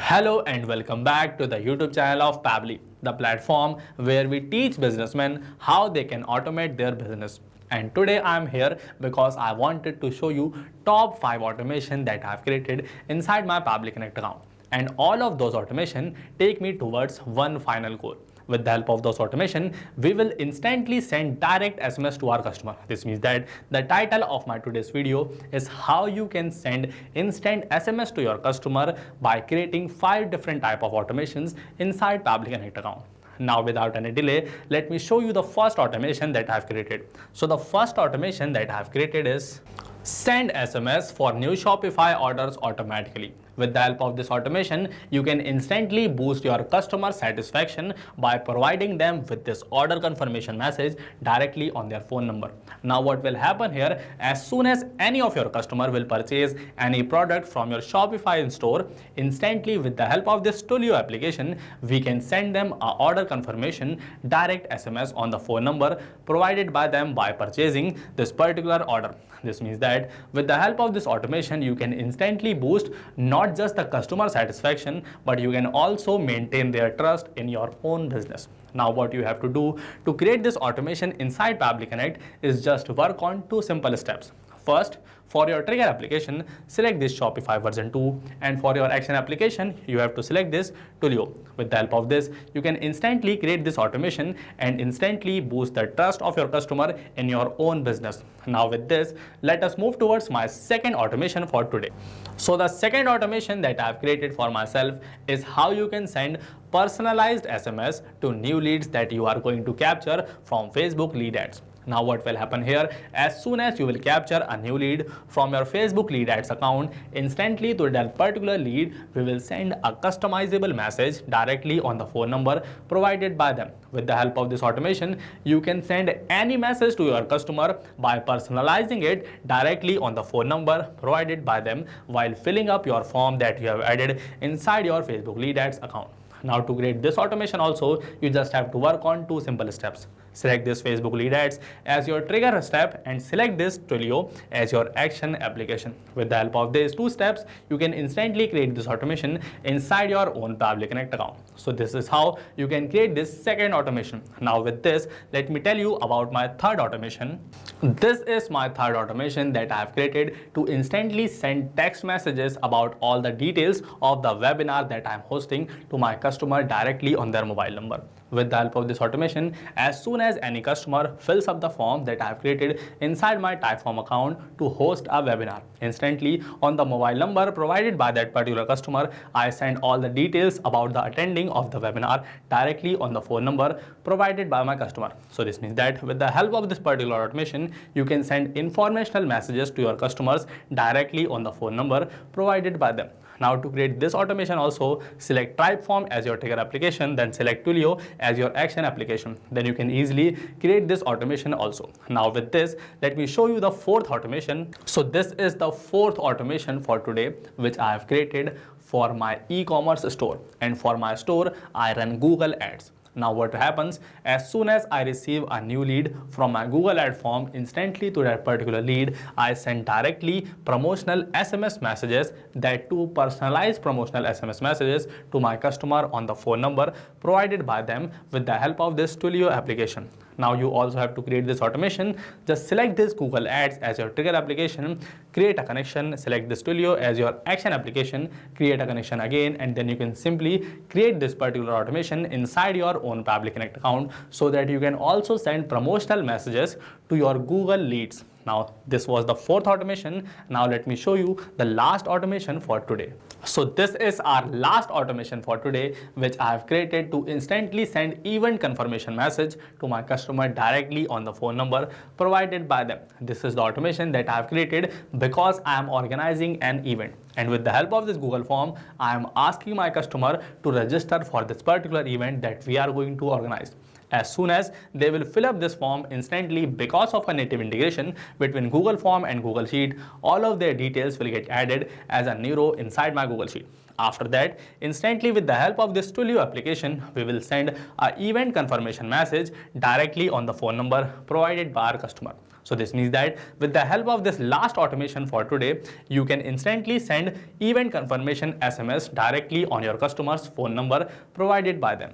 Hello and welcome back to the YouTube channel of Pabbly, the platform where we teach businessmen how they can automate their business. And today I'm here because I wanted to show you top 5 automation that I've created inside my Pabbly Connect account. And all of those automation take me towards one final goal. With the help of those automation, we will instantly send direct SMS to our customer. This means that the title of my today's video is how you can send instant SMS to your customer by creating 5 different type of automations inside Pabbly Connect account. Now without any delay, let me show you the first automation that I've created. So the first automation that I've created is send SMS for new Shopify orders automatically. With the help of this automation, you can instantly boost your customer satisfaction by providing them with this order confirmation message directly on their phone number. Now what will happen here, as soon as any of your customer will purchase any product from your Shopify store, instantly with the help of this Twilio application, we can send them a order confirmation direct SMS on the phone number provided by them by purchasing this particular order. This means that with the help of this automation, you can instantly boost not just the customer satisfaction, but you can also maintain their trust in your own business. Now what you have to do to create this automation inside Pabbly Connect is just work on 2 simple steps. First, for your trigger application, select this Shopify version 2, and for your action application, you have to select this Twilio. With the help of this, you can instantly create this automation and instantly boost the trust of your customer in your own business. Now with this, let us move towards my second automation for today. So the second automation that I've created for myself is how you can send personalized SMS to new leads that you are going to capture from Facebook lead ads. Now what will happen here, as soon as you will capture a new lead from your Facebook lead ads account, instantly to that particular lead, we will send a customizable message directly on the phone number provided by them. With the help of this automation, you can send any message to your customer by personalizing it directly on the phone number provided by them while filling up your form that you have added inside your Facebook lead ads account. Now to create this automation also, you just have to work on 2 simple steps. Select this Facebook lead ads as your trigger step and select this Twilio as your action application. With the help of these 2 steps, you can instantly create this automation inside your own Pabbly Connect account. So this is how you can create this second automation. Now with this, let me tell you about my third automation. This is my third automation that I have created to instantly send text messages about all the details of the webinar that I am hosting to my customer directly on their mobile number. With the help of this automation, as soon as any customer fills up the form that I have created inside my Typeform account to host a webinar, instantly on the mobile number provided by that particular customer, I send all the details about the attending of the webinar directly on the phone number provided by my customer. So this means that with the help of this particular automation, you can send informational messages to your customers directly on the phone number provided by them. Now to create this automation also, select Typeform as your trigger application, then select Twilio as your action application. Then you can easily create this automation also. Now with this, let me show you the fourth automation. So this is the fourth automation for today, which I have created for my e-commerce store. And for my store, I run Google Ads. Now what happens, as soon as I receive a new lead from my Google ad form, instantly to that particular lead, I send directly promotional SMS messages, that too personalized promotional SMS messages to my customer on the phone number provided by them with the help of this Twilio application. Now you also have to create this automation. Just select this Google Ads as your trigger application, create a connection, select this Twilio as your action application, create a connection again, and then you can simply create this particular automation inside your own Pabbly Connect account so that you can also send promotional messages to your Google leads. Now this was the fourth automation. Now let me show you the last automation for today. So this is our last automation for today, which I have created to instantly send event confirmation message to my customer directly on the phone number provided by them. This is the automation that I have created because I am organizing an event. And with the help of this Google form, I am asking my customer to register for this particular event that we are going to organize. As soon as they will fill up this form, instantly, because of a native integration between Google Form and Google Sheet, all of their details will get added as a new row inside my Google Sheet. After that, instantly with the help of this Twilio application, we will send an event confirmation message directly on the phone number provided by our customer. So this means that with the help of this last automation for today, you can instantly send event confirmation SMS directly on your customer's phone number provided by them.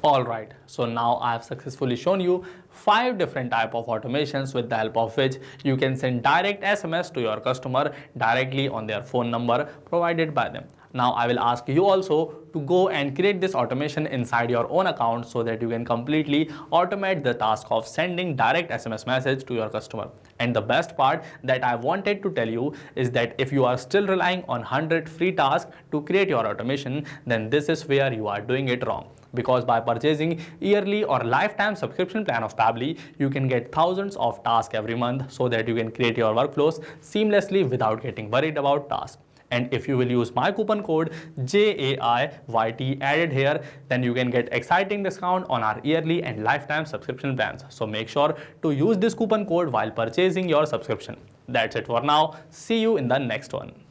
Alright, so now I have successfully shown you 5 different type of automations with the help of which you can send direct SMS to your customer directly on their phone number provided by them. Now I will ask you also to go and create this automation inside your own account so that you can completely automate the task of sending direct SMS message to your customer. And the best part that I wanted to tell you is that if you are still relying on 100 free tasks to create your automation, then this is where you are doing it wrong. Because by purchasing yearly or lifetime subscription plan of Pabbly, you can get thousands of tasks every month so that you can create your workflows seamlessly without getting worried about tasks. And if you will use my coupon code JAIYT added here, then you can get exciting discount on our yearly and lifetime subscription plans. So make sure to use this coupon code while purchasing your subscription. That's it for now. See you in the next one.